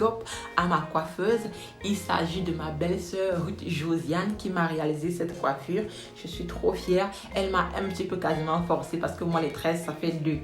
big up à ma coiffeuse. Il s'agit de ma belle-sœur Ruth Josiane qui m'a réalisé cette coiffure. Je suis trop fière. Elle m'a un petit peu quasiment forcée parce que moi les tresses ça fait 2.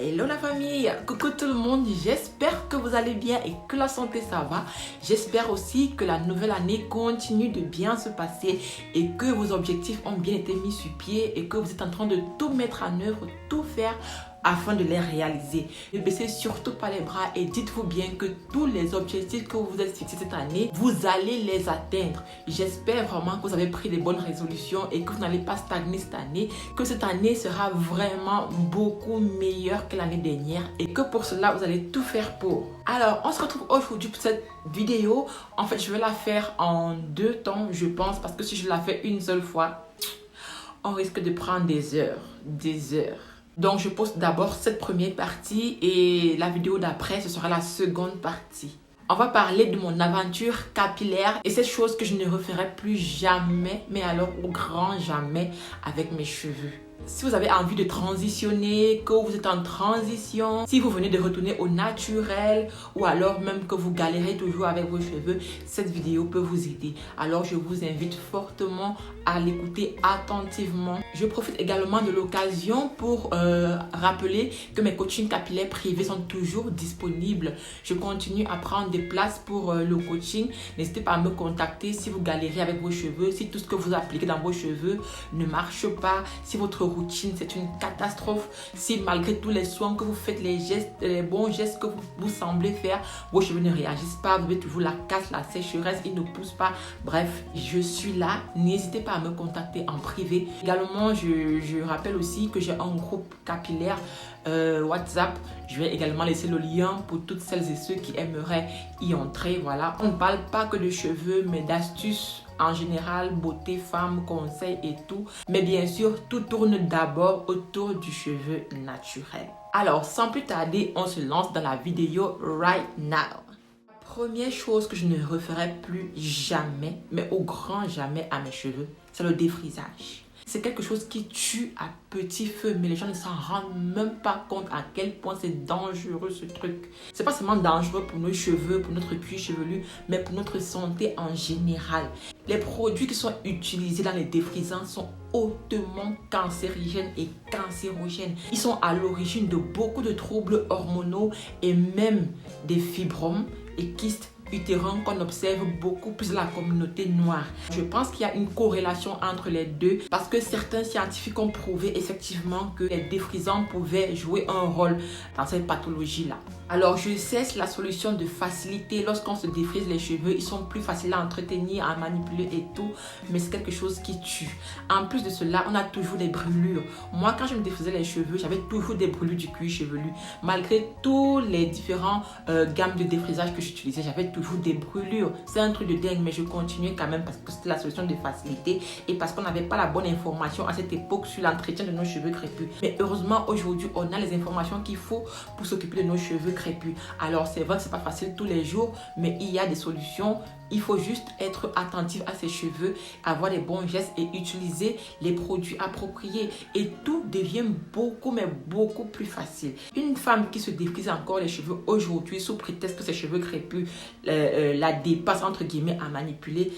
Hello la famille, coucou tout le monde, j'espère que vous allez bien et que la santé ça va. J'espère aussi que la nouvelle année continue de bien se passer et que vos objectifs ont bien été mis sur pied et que vous êtes en train de tout mettre en œuvre, tout faire afin de les réaliser. Ne baissez surtout pas les bras et dites-vous bien que tous les objectifs que vous vous êtes fixés cette année, vous allez les atteindre. J'espère vraiment que vous avez pris des bonnes résolutions et que vous n'allez pas stagner cette année, que cette année sera vraiment beaucoup meilleure que l'année dernière et que pour cela, vous allez tout faire pour. Alors, on se retrouve aujourd'hui pour cette vidéo. En fait, je vais la faire en 2 temps, je pense, parce que si je la fais une seule fois, on risque de prendre des heures. Donc, je poste d'abord cette première partie et la vidéo d'après, ce sera la seconde partie. On va parler de mon aventure capillaire et cette chose que je ne referai plus jamais, mais alors au grand jamais, avec mes cheveux. Si vous avez envie de transitionner, que vous êtes en transition, si vous venez de retourner au naturel ou alors même que vous galérez toujours avec vos cheveux, cette vidéo peut vous aider. Alors je vous invite fortement à l'écouter attentivement. Je profite également de l'occasion pour rappeler que mes coachings capillaires privés sont toujours disponibles. Je continue à prendre des places pour le coaching. N'hésitez pas à me contacter si vous galérez avec vos cheveux, si tout ce que vous appliquez dans vos cheveux ne marche pas, si votre routine c'est une catastrophe, si malgré tous les soins que vous faites, les bons gestes que vous semblez faire, vos cheveux ne réagissent pas, vous avez toujours la casse, la sécheresse, ils ne poussent pas. Bref, je suis là, n'hésitez pas à me contacter en privé. Également, je rappelle aussi que j'ai un groupe capillaire WhatsApp. Je vais également laisser le lien pour toutes celles et ceux qui aimeraient y entrer. Voilà, on ne parle pas que de cheveux mais d'astuces en général, beauté, femme, conseils et tout. Mais bien sûr, tout tourne d'abord autour du cheveu naturel. Alors, sans plus tarder, on se lance dans la vidéo right now. Première chose que je ne referai plus jamais, mais au grand jamais à mes cheveux, c'est le défrisage. C'est quelque chose qui tue à petit feu, mais les gens ne s'en rendent même pas compte à quel point c'est dangereux ce truc. C'est pas seulement dangereux pour nos cheveux, pour notre cuir chevelu, mais pour notre santé en général. Les produits qui sont utilisés dans les défrisants sont hautement cancérigènes et cancérogènes. Ils sont à l'origine de beaucoup de troubles hormonaux et même des fibromes et kystes utérins qu'on observe beaucoup plus dans la communauté noire. Je pense qu'il y a une corrélation entre les deux parce que certains scientifiques ont prouvé effectivement que les défrisants pouvaient jouer un rôle dans cette pathologie-là. Alors je sais, c'est la solution de facilité. Lorsqu'on se défrise les cheveux, ils sont plus faciles à entretenir, à manipuler et tout, mais c'est quelque chose qui tue. En plus de cela, on a toujours des brûlures. Moi, quand je me défrisais les cheveux, j'avais toujours des brûlures du cuir chevelu. Malgré tous les différents gammes de défrisage que j'utilisais, j'avais toujours des brûlures. C'est un truc de dingue, mais je continuais quand même parce que c'était la solution de facilité et parce qu'on n'avait pas la bonne information à cette époque sur l'entretien de nos cheveux crépus. Mais heureusement, aujourd'hui, on a les informations qu'il faut pour s'occuper de nos cheveux crépus. Alors, c'est vrai que c'est pas facile tous les jours, mais il y a des solutions. Il faut juste être attentif à ses cheveux, avoir les bons gestes et utiliser les produits appropriés. Et tout devient beaucoup, mais beaucoup plus facile. Une femme qui se défrise encore les cheveux aujourd'hui sous prétexte que ses cheveux crépus la dépassent entre guillemets à manipuler,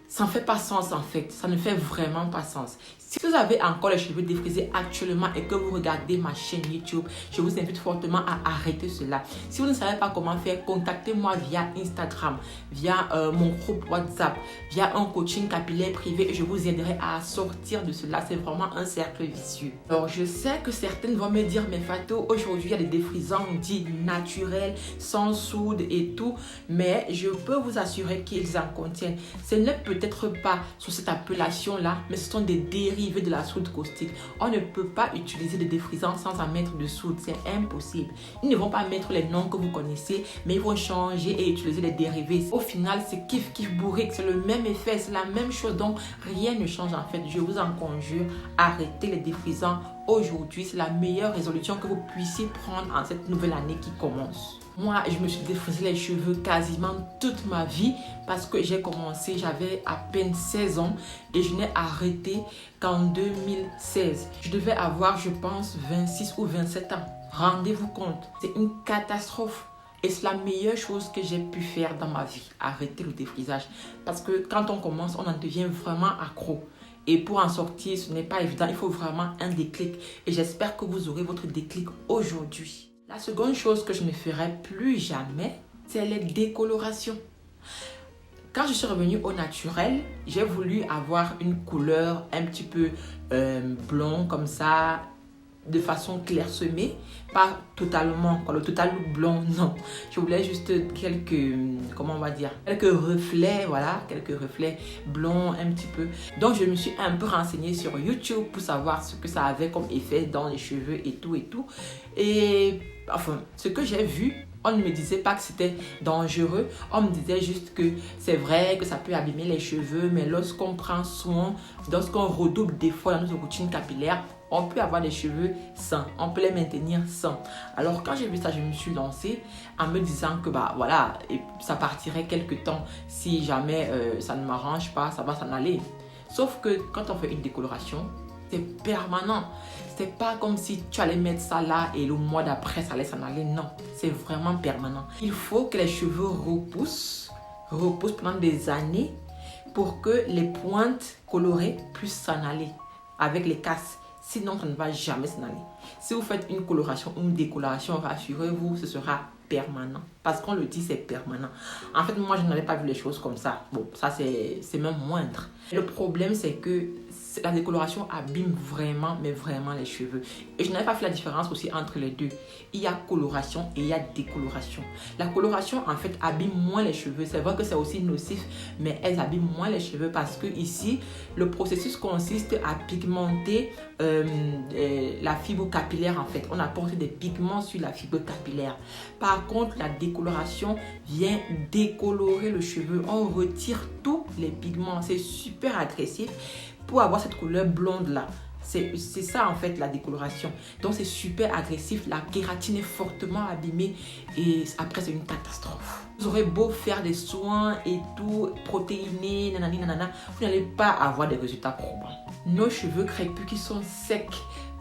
ça ne fait pas sens en fait. Ça ne fait vraiment pas sens. Si vous avez encore les cheveux défrisés actuellement et que vous regardez ma chaîne YouTube, je vous invite fortement à arrêter cela. Si vous ne savez pas comment faire, contactez-moi via Instagram, via mon groupe WhatsApp, via un coaching capillaire privé et je vous aiderai à sortir de cela. C'est vraiment un cercle vicieux. Alors, je sais que certaines vont me dire, mais Fatou, aujourd'hui, il y a des défrisants dits naturels, sans soude et tout, mais je peux vous assurer qu'ils en contiennent. Ce n'est peut-être pas sous cette appellation-là, mais ce sont des dérivés de la soude caustique. On ne peut pas utiliser des défrisants sans en mettre de soude, c'est impossible. Ils ne vont pas mettre les noms que vous connaissez, mais ils vont changer et utiliser les dérivés. Au final, c'est kiff bourrique, c'est le même effet, c'est la même chose, donc rien ne change en fait. Je vous en conjure, arrêtez les défrisants aujourd'hui. C'est la meilleure résolution que vous puissiez prendre en cette nouvelle année qui commence. Moi, je me suis défrisé les cheveux quasiment toute ma vie parce que j'ai commencé, j'avais à peine 16 ans et je n'ai arrêté qu'en 2016. Je devais avoir, je pense, 26 ou 27 ans. Rendez-vous compte, c'est une catastrophe. Et c'est la meilleure chose que j'ai pu faire dans ma vie, arrêter le défrisage. Parce que quand on commence, on en devient vraiment accro. Et pour en sortir, ce n'est pas évident, il faut vraiment un déclic. Et j'espère que vous aurez votre déclic aujourd'hui. La seconde chose que je ne ferai plus jamais, c'est les décolorations. Quand je suis revenue au naturel, j'ai voulu avoir une couleur un petit peu blond comme ça, de façon clairsemée, pas totalement, le total look blond, non. Je voulais juste quelques, comment on va dire, quelques reflets, voilà, quelques reflets blonds un petit peu. Donc je me suis un peu renseignée sur YouTube pour savoir ce que ça avait comme effet dans les cheveux et tout et tout. Et enfin, ce que j'ai vu, on ne me disait pas que c'était dangereux. On me disait juste que c'est vrai que ça peut abîmer les cheveux, mais lorsqu'on prend soin, lorsqu'on redouble des fois dans notre routine capillaire, on peut avoir des cheveux sains, on peut les maintenir sains. Alors quand j'ai vu ça, je me suis lancée en me disant que voilà, et ça partirait quelque temps. Si jamais ça ne m'arrange pas, ça va s'en aller. Sauf que quand on fait une décoloration, c'est permanent. C'est pas comme si tu allais mettre ça là et le mois d'après ça allait s'en aller. Non, c'est vraiment permanent. Il faut que les cheveux repoussent pendant des années pour que les pointes colorées puissent s'en aller avec les casses. Sinon, ça ne va jamais s'en aller. Si vous faites une coloration ou une décoloration, rassurez-vous, ce sera permanent. Parce qu'on le dit, c'est permanent. En fait, moi, je n'avais pas vu les choses comme ça. Bon, ça, c'est même moindre. Le problème, c'est que la décoloration abîme vraiment, mais vraiment les cheveux. Et je n'avais pas fait la différence aussi entre les deux. Il y a coloration et il y a décoloration. La coloration, en fait, abîme moins les cheveux. C'est vrai que c'est aussi nocif, mais elle abîme moins les cheveux parce que ici, le processus consiste à pigmenter la fibre capillaire, en fait. On apporte des pigments sur la fibre capillaire. Par contre, la décoloration vient décolorer le cheveu. On retire tous les pigments. C'est super agressif pour avoir cette couleur blonde là. C'est ça en fait la décoloration. Donc c'est super agressif, la kératine est fortement abîmée et après c'est une catastrophe. Vous aurez beau faire des soins et tout, protéinés, nanani nanana, vous n'allez pas avoir des résultats probants. Nos cheveux crépus qui sont secs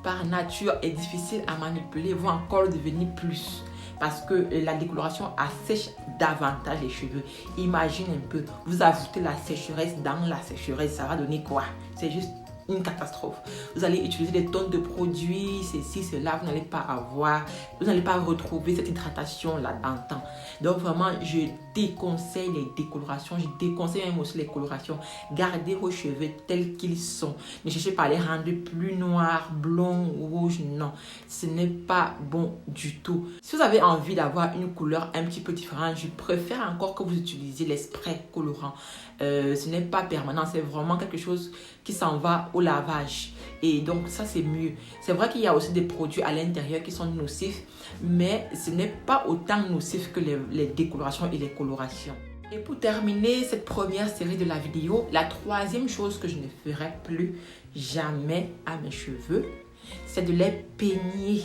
par nature et difficiles à manipuler vont encore devenir plus. Parce que la décoloration assèche davantage les cheveux. Imagine un peu, vous ajoutez la sécheresse dans la sécheresse, ça va donner quoi? C'est juste une catastrophe. Vous allez utiliser des tonnes de produits, ceci, cela, vous n'allez pas avoir, vous n'allez pas retrouver cette hydratation là dans le temps. Donc vraiment, je déconseille les décolorations, je déconseille même aussi les colorations. Gardez vos cheveux tels qu'ils sont. Ne cherchez pas à les rendre plus noirs, blonds, rouges, non. Ce n'est pas bon du tout. Si vous avez envie d'avoir une couleur un petit peu différente, je préfère encore que vous utilisiez les sprays colorants. Ce n'est pas permanent, c'est vraiment quelque chose qui s'en va au lavage. Et donc ça c'est mieux. C'est vrai qu'il y a aussi des produits à l'intérieur qui sont nocifs, mais ce n'est pas autant nocif que les décolorations et les colorations. Et pour terminer cette première série de la vidéo, la troisième chose que je ne ferai plus jamais à mes cheveux, c'est de les peigner.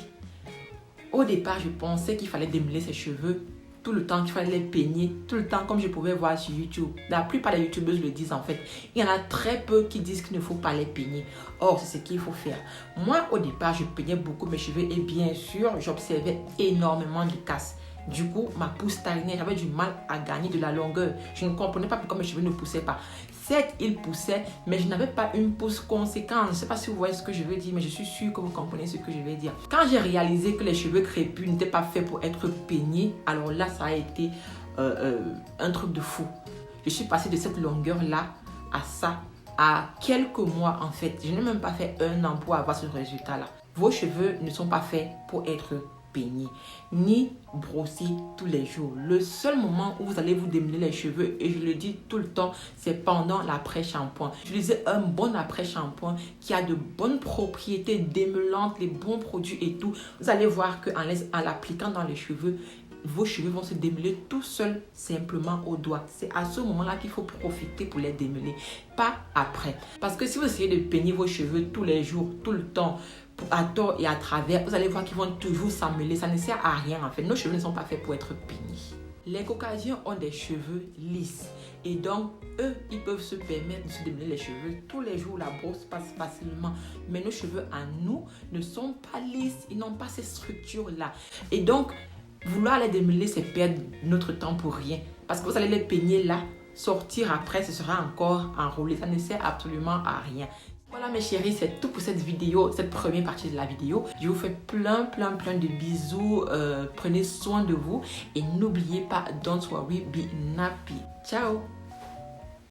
Au départ, je pensais qu'il fallait démêler ses cheveux tout le temps, qu'il fallait les peigner tout le temps, comme je pouvais voir sur YouTube. La plupart des youtubeuses le disent en fait. Il y en a très peu qui disent qu'il ne faut pas les peigner. Or, c'est ce qu'il faut faire. Moi, au départ, je peignais beaucoup mes cheveux et bien sûr, j'observais énormément de casses. Du coup, ma pousse stagnait, j'avais du mal à gagner de la longueur. Je ne comprenais pas pourquoi mes cheveux ne poussaient pas. Certes, ils poussaient, mais je n'avais pas une pousse conséquente. Je ne sais pas si vous voyez ce que je veux dire, mais je suis sûre que vous comprenez ce que je vais dire. Quand j'ai réalisé que les cheveux crépus n'étaient pas faits pour être peignés, alors là, ça a été un truc de fou. Je suis passée de cette longueur-là à ça, à quelques mois en fait. Je n'ai même pas fait un an pour avoir ce résultat-là. Vos cheveux ne sont pas faits pour être peignés ni brossés tous les jours. Le seul moment où vous allez vous démêler les cheveux, et je le dis tout le temps, c'est pendant l'après-shampoing. Utilisez un bon après-shampoing qui a de bonnes propriétés démêlantes, les bons produits et tout. Vous allez voir qu'en l'appliquant dans les cheveux, vos cheveux vont se démêler tout seuls, simplement au doigt. C'est à ce moment-là qu'il faut profiter pour les démêler, pas après. Parce que si vous essayez de peigner vos cheveux tous les jours, tout le temps, à tort et à travers, vous allez voir qu'ils vont toujours s'emmêler. Ça ne sert à rien en fait. Nos cheveux ne sont pas faits pour être peignés. Les caucasiens ont des cheveux lisses et donc eux, ils peuvent se permettre de se démêler les cheveux tous les jours. La brosse passe facilement, mais nos cheveux à nous ne sont pas lisses, ils n'ont pas ces structures-là. Et donc, vouloir les démêler, c'est perdre notre temps pour rien parce que vous allez les peigner là, sortir après, ce sera encore enroulé. Ça ne sert absolument à rien. Voilà mes chéris, c'est tout pour cette vidéo, cette première partie de la vidéo. Je vous fais plein de bisous. Prenez soin de vous et n'oubliez pas, don't worry, be nappy. Ciao!